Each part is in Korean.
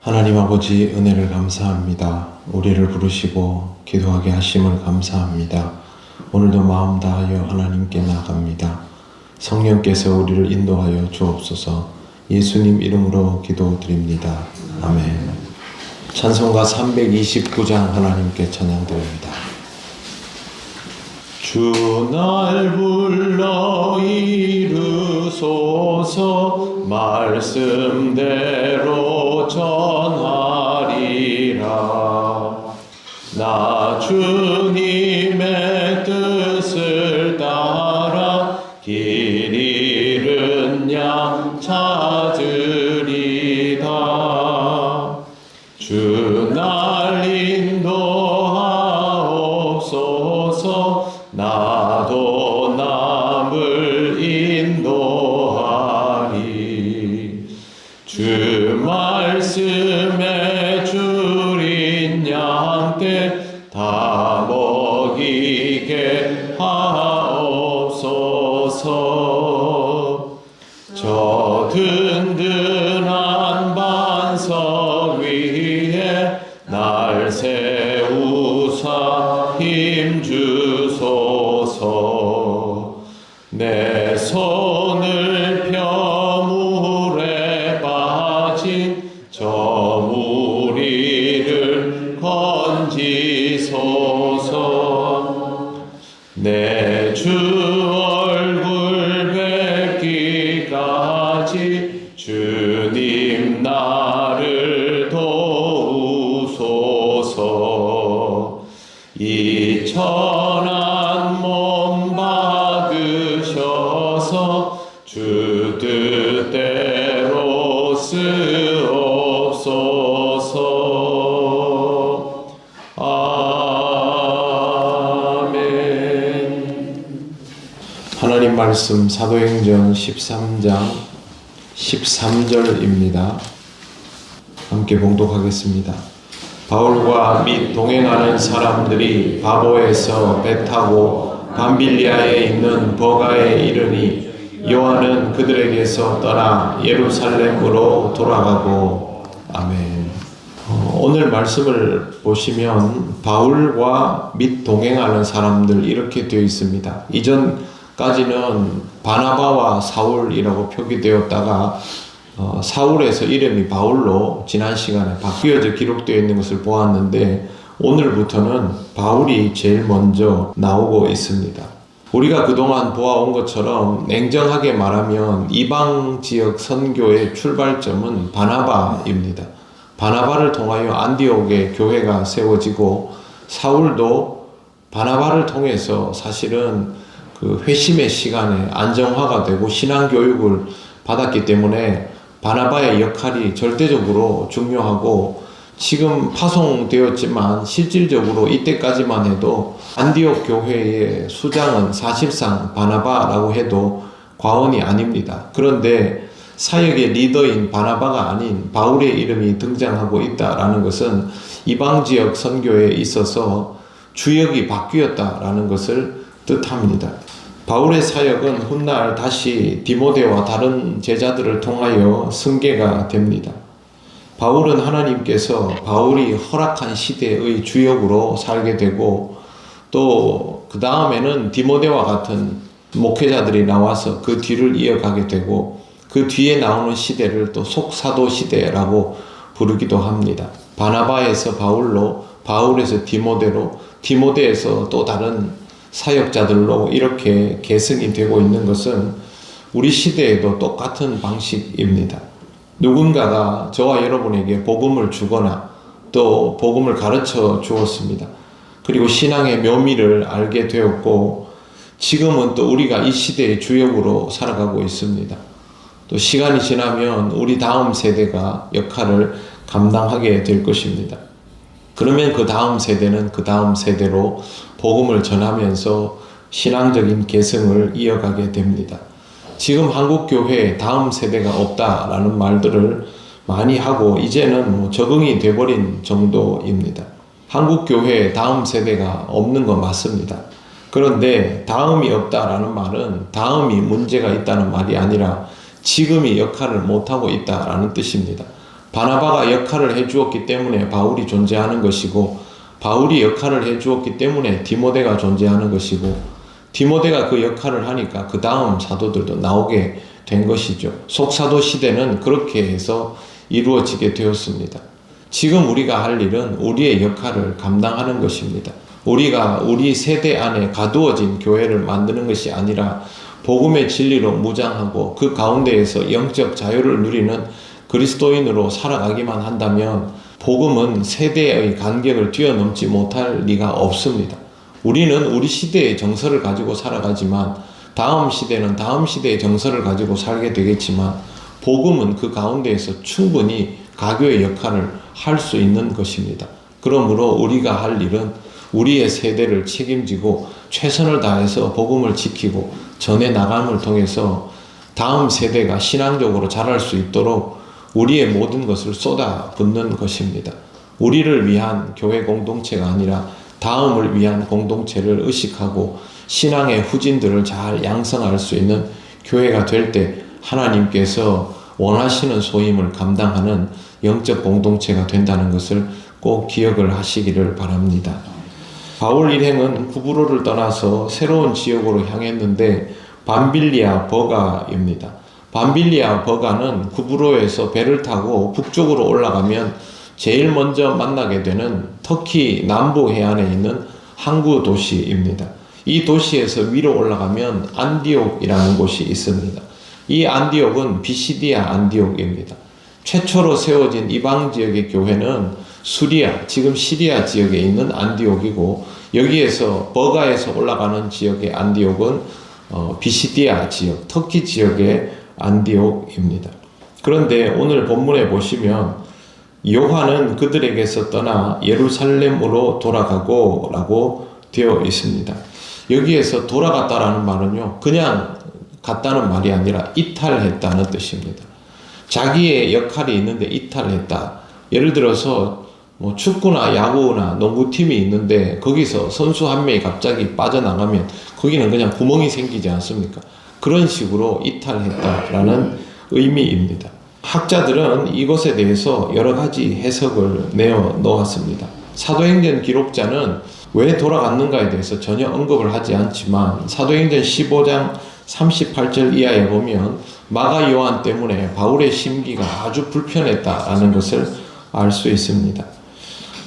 하나님 아버지 은혜를 감사합니다. 우리를 부르시고 기도하게 하심을 감사합니다. 오늘도 마음 다하여 하나님께 나아갑니다. 성령께서 우리를 인도하여 주옵소서. 예수님 이름으로 기도드립니다. 아멘. 찬송가 329장 하나님께 찬양드립니다. 주 날 불러 이르소서. 말씀대로 전하리라. 나 주님의 뜻을 따라 길 잃은 양 찾으리다. 주 날 인도하옵소서. 나도 남을 인도하리. 주 말씀에 줄인 양떼 다 먹이게 하옵소서. 저 든든한 반석 위에 날 세우사 힘주소서. 내 손을 펴 물에 빠진 저 무리를 건지소서. 내 주 얼굴 뵙기까지 주님 나를 도우소서. 이 천한 몸 받으셔서 주 뜻대로 쓰옵소서. 아멘. 하나님 말씀 사도행전 13장 13절입니다. 함께 봉독하겠습니다. 바울과 및 동행하는 사람들이 바보에서 배 타고 밤빌리아에 있는 버가에 이르니 요한은 그들에게서 떠나 예루살렘으로 돌아가고. 아멘. 오늘 말씀을 보시면 바울과 및 동행하는 사람들 이렇게 되어 있습니다. 이전까지는 바나바와 사울이라고 표기되었다가 사울에서 이름이 바울로 지난 시간에 바뀌어져 기록되어 있는 것을 보았는데, 오늘부터는 바울이 제일 먼저 나오고 있습니다. 우리가 그동안 보아온 것처럼 냉정하게 말하면 이방 지역 선교의 출발점은 바나바입니다. 바나바를 통하여 안디옥의 교회가 세워지고, 사울도 바나바를 통해서 사실은 그 회심의 시간에 안정화가 되고 신앙교육을 받았기 때문에 바나바의 역할이 절대적으로 중요하고, 지금 파송되었지만 실질적으로 이때까지만 해도 안디옥 교회의 수장은 사실상 바나바라고 해도 과언이 아닙니다. 그런데 사역의 리더인 바나바가 아닌 바울의 이름이 등장하고 있다라는 것은 이방 지역 선교에 있어서 주역이 바뀌었다라는 것을 뜻합니다. 바울의 사역은 훗날 다시 디모데와 다른 제자들을 통하여 승계가 됩니다. 바울은 하나님께서 바울이 허락한 시대의 주역으로 살게 되고, 또 그 다음에는 디모데와 같은 목회자들이 나와서 그 뒤를 이어가게 되고, 그 뒤에 나오는 시대를 또 속사도 시대라고 부르기도 합니다. 바나바에서 바울로, 바울에서 디모데로, 디모데에서 또 다른 사역자들로 이렇게 계승이 되고 있는 것은 우리 시대에도 똑같은 방식입니다. 누군가가 저와 여러분에게 복음을 주거나 또 복음을 가르쳐 주었습니다. 그리고 신앙의 묘미를 알게 되었고, 지금은 또 우리가 이 시대의 주역으로 살아가고 있습니다. 또 시간이 지나면 우리 다음 세대가 역할을 감당하게 될 것입니다. 그러면 그 다음 세대는 그 다음 세대로 복음을 전하면서 신앙적인 계승을 이어가게 됩니다. 지금 한국교회에 다음 세대가 없다라는 말들을 많이 하고 이제는 적응이 돼버린 정도입니다. 한국교회에 다음 세대가 없는 건 맞습니다. 그런데 다음이 없다라는 말은 다음이 문제가 있다는 말이 아니라 지금이 역할을 못하고 있다라는 뜻입니다. 바나바가 역할을 해주었기 때문에 바울이 존재하는 것이고, 바울이 역할을 해주었기 때문에 디모데가 존재하는 것이고, 디모데가 그 역할을 하니까 그 다음 사도들도 나오게 된 것이죠. 속사도 시대는 그렇게 해서 이루어지게 되었습니다. 지금 우리가 할 일은 우리의 역할을 감당하는 것입니다. 우리가 우리 세대 안에 가두어진 교회를 만드는 것이 아니라 복음의 진리로 무장하고 그 가운데에서 영적 자유를 누리는 그리스도인으로 살아가기만 한다면 복음은 세대의 간격을 뛰어넘지 못할 리가 없습니다. 우리는 우리 시대의 정서를 가지고 살아가지만 다음 시대는 다음 시대의 정서를 가지고 살게 되겠지만 복음은 그 가운데에서 충분히 가교의 역할을 할 수 있는 것입니다. 그러므로 우리가 할 일은 우리의 세대를 책임지고 최선을 다해서 복음을 지키고 전해 나감을 통해서 다음 세대가 신앙적으로 자랄 수 있도록 우리의 모든 것을 쏟아붓는 것입니다. 우리를 위한 교회 공동체가 아니라 다음을 위한 공동체를 의식하고 신앙의 후진들을 잘 양성할 수 있는 교회가 될 때 하나님께서 원하시는 소임을 감당하는 영적 공동체가 된다는 것을 꼭 기억을 하시기를 바랍니다. 바울 일행은 구브로를 떠나서 새로운 지역으로 향했는데 밤빌리아 버가입니다. 밤빌리아 버가는 구브로에서 배를 타고 북쪽으로 올라가면 제일 먼저 만나게 되는 터키 남부 해안에 있는 항구 도시입니다. 이 도시에서 위로 올라가면 안디옥이라는 곳이 있습니다. 이 안디옥은 비시디아 안디옥입니다. 최초로 세워진 이방 지역의 교회는 수리아, 지금 시리아 지역에 있는 안디옥이고, 여기에서 버가에서 올라가는 지역의 안디옥은 비시디아 지역, 터키 지역의 안디옥입니다. 그런데 오늘 본문에 보시면 요한은 그들에게서 떠나 예루살렘으로 돌아가고 라고 되어 있습니다. 여기에서 돌아갔다라는 말은요, 그냥 갔다는 말이 아니라 이탈했다는 뜻입니다. 자기의 역할이 있는데 이탈했다. 예를 들어서 뭐 축구나 야구나 농구팀이 있는데 거기서 선수 한 명이 갑자기 빠져나가면 거기는 그냥 구멍이 생기지 않습니까? 그런 식으로 이탈했다라는 의미입니다. 학자들은 이것에 대해서 여러 가지 해석을 내어 놓았습니다. 사도행전 기록자는 왜 돌아갔는가에 대해서 전혀 언급을 하지 않지만 사도행전 15장 38절 이하에 보면 마가 요한 때문에 바울의 심기가 아주 불편했다라는 것을 알 수 있습니다.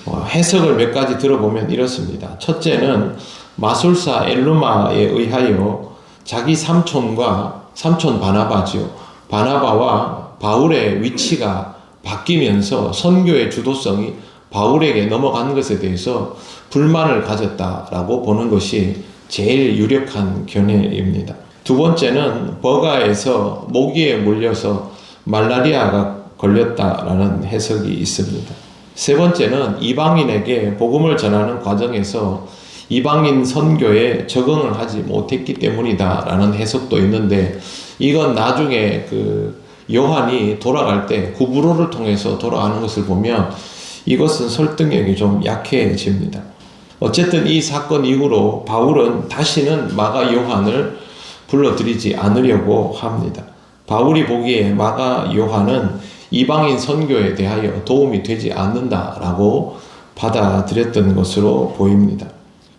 해석을 몇 가지 들어보면 이렇습니다. 첫째는 마술사 엘루마에 의하여 자기 삼촌 바나바지요. 바나바와 바울의 위치가 바뀌면서 선교의 주도성이 바울에게 넘어간 것에 대해서 불만을 가졌다라고 보는 것이 제일 유력한 견해입니다. 두 번째는 버가에서 모기에 물려서 말라리아가 걸렸다라는 해석이 있습니다. 세 번째는 이방인에게 복음을 전하는 과정에서 이방인 선교에 적응을 하지 못했기 때문이다라는 해석도 있는데, 이건 나중에 요한이 돌아갈 때 구브로를 통해서 돌아가는 것을 보면 이것은 설득력이 좀 약해집니다. 어쨌든 이 사건 이후로 바울은 다시는 마가 요한을 불러들이지 않으려고 합니다. 바울이 보기에 마가 요한은 이방인 선교에 대하여 도움이 되지 않는다라고 받아들였던 것으로 보입니다.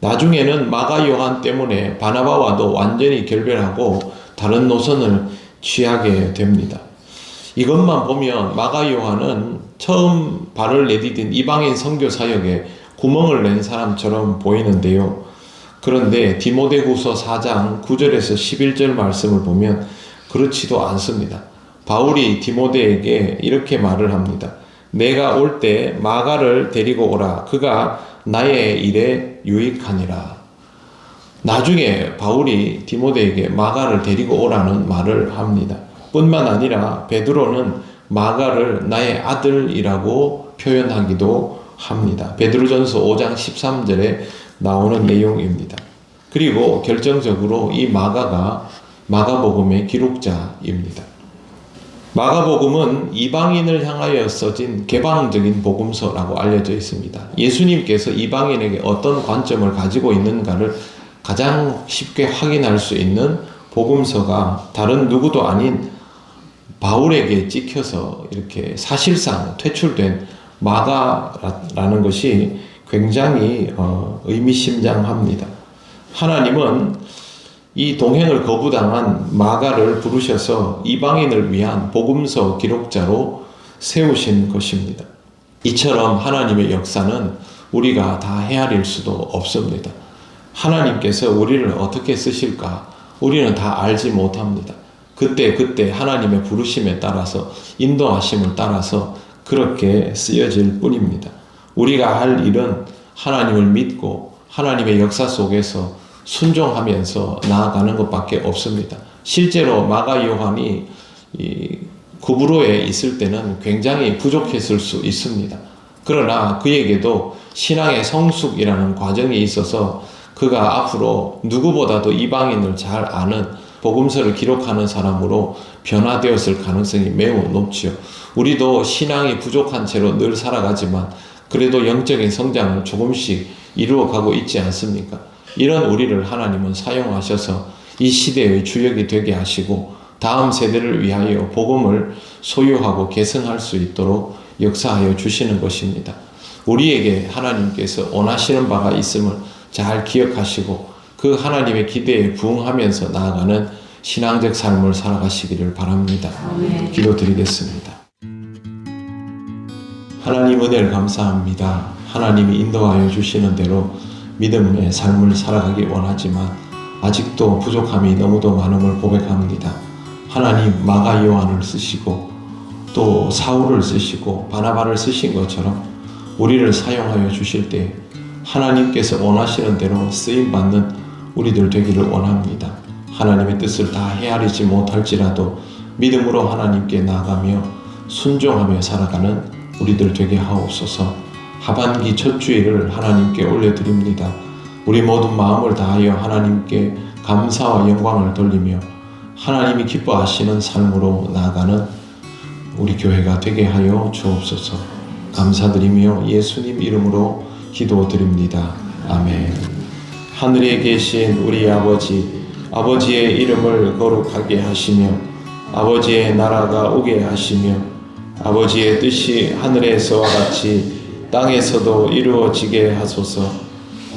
나중에는 마가 요한 때문에 바나바와도 완전히 결별하고 다른 노선을 취하게 됩니다. 이것만 보면 마가 요한은 처음 발을 내디딘 이방인 선교 사역에 구멍을 낸 사람처럼 보이는데요. 그런데 디모데후서 4장 9절에서 11절 말씀을 보면 그렇지도 않습니다. 바울이 디모데에게 이렇게 말을 합니다. 내가 올 때 마가를 데리고 오라. 그가 나의 일에 유익하니라. 나중에 바울이 디모데에게 마가를 데리고 오라는 말을 합니다. 뿐만 아니라 베드로는 마가를 나의 아들이라고 표현하기도 합니다. 베드로전서 5장 13절에 나오는 내용입니다. 그리고 결정적으로 이 마가가 마가복음의 기록자입니다. 마가복음은 이방인을 향하여 써진 개방적인 복음서라고 알려져 있습니다. 예수님께서 이방인에게 어떤 관점을 가지고 있는가를 가장 쉽게 확인할 수 있는 복음서가 다른 누구도 아닌 바울에게 찍혀서 이렇게 사실상 퇴출된 마가라는 것이 굉장히 의미심장합니다. 하나님은 이 동행을 거부당한 마가를 부르셔서 이방인을 위한 복음서 기록자로 세우신 것입니다. 이처럼 하나님의 역사는 우리가 다 헤아릴 수도 없습니다. 하나님께서 우리를 어떻게 쓰실까? 우리는 다 알지 못합니다. 그때 하나님의 부르심에 따라서 인도하심을 따라서 그렇게 쓰여질 뿐입니다. 우리가 할 일은 하나님을 믿고 하나님의 역사 속에서 순종하면서 나아가는 것밖에 없습니다. 실제로 마가 요한이 구브로에 있을 때는 굉장히 부족했을 수 있습니다. 그러나 그에게도 신앙의 성숙이라는 과정이 있어서 그가 앞으로 누구보다도 이방인을 잘 아는 복음서를 기록하는 사람으로 변화되었을 가능성이 매우 높지요. 우리도 신앙이 부족한 채로 늘 살아가지만 그래도 영적인 성장을 조금씩 이루어가고 있지 않습니까? 이런 우리를 하나님은 사용하셔서 이 시대의 주역이 되게 하시고 다음 세대를 위하여 복음을 소유하고 계승할 수 있도록 역사하여 주시는 것입니다. 우리에게 하나님께서 원하시는 바가 있음을 잘 기억하시고 그 하나님의 기대에 부응하면서 나아가는 신앙적 삶을 살아가시기를 바랍니다. 아멘. 기도드리겠습니다. 하나님 은혜를 감사합니다. 하나님이 인도하여 주시는 대로 믿음의 삶을 살아가기 원하지만 아직도 부족함이 너무도 많음을 고백합니다. 하나님 마가 요한을 쓰시고 또 사울을 쓰시고 바나바를 쓰신 것처럼 우리를 사용하여 주실 때 하나님께서 원하시는 대로 쓰임받는 우리들 되기를 원합니다. 하나님의 뜻을 다 헤아리지 못할지라도 믿음으로 하나님께 나아가며 순종하며 살아가는 우리들 되게 하옵소서. 하반기 첫 주일을 하나님께 올려드립니다. 우리 모든 마음을 다하여 하나님께 감사와 영광을 돌리며 하나님이 기뻐하시는 삶으로 나아가는 우리 교회가 되게 하여 주옵소서. 감사드리며 예수님 이름으로 기도드립니다. 아멘. 하늘에 계신 우리 아버지의 이름을 거룩하게 하시며 아버지의 나라가 오게 하시며 아버지의 뜻이 하늘에서와 같이 땅에서도 이루어지게 하소서.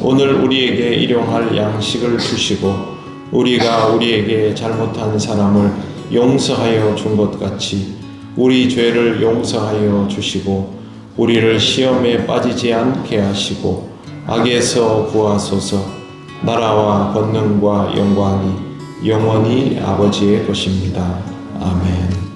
오늘 우리에게 일용할 양식을 주시고 우리가 우리에게 잘못한 사람을 용서하여 준 것 같이 우리 죄를 용서하여 주시고 우리를 시험에 빠지지 않게 하시고 악에서 구하소서. 나라와 권능과 영광이 영원히 아버지의 것입니다. 아멘.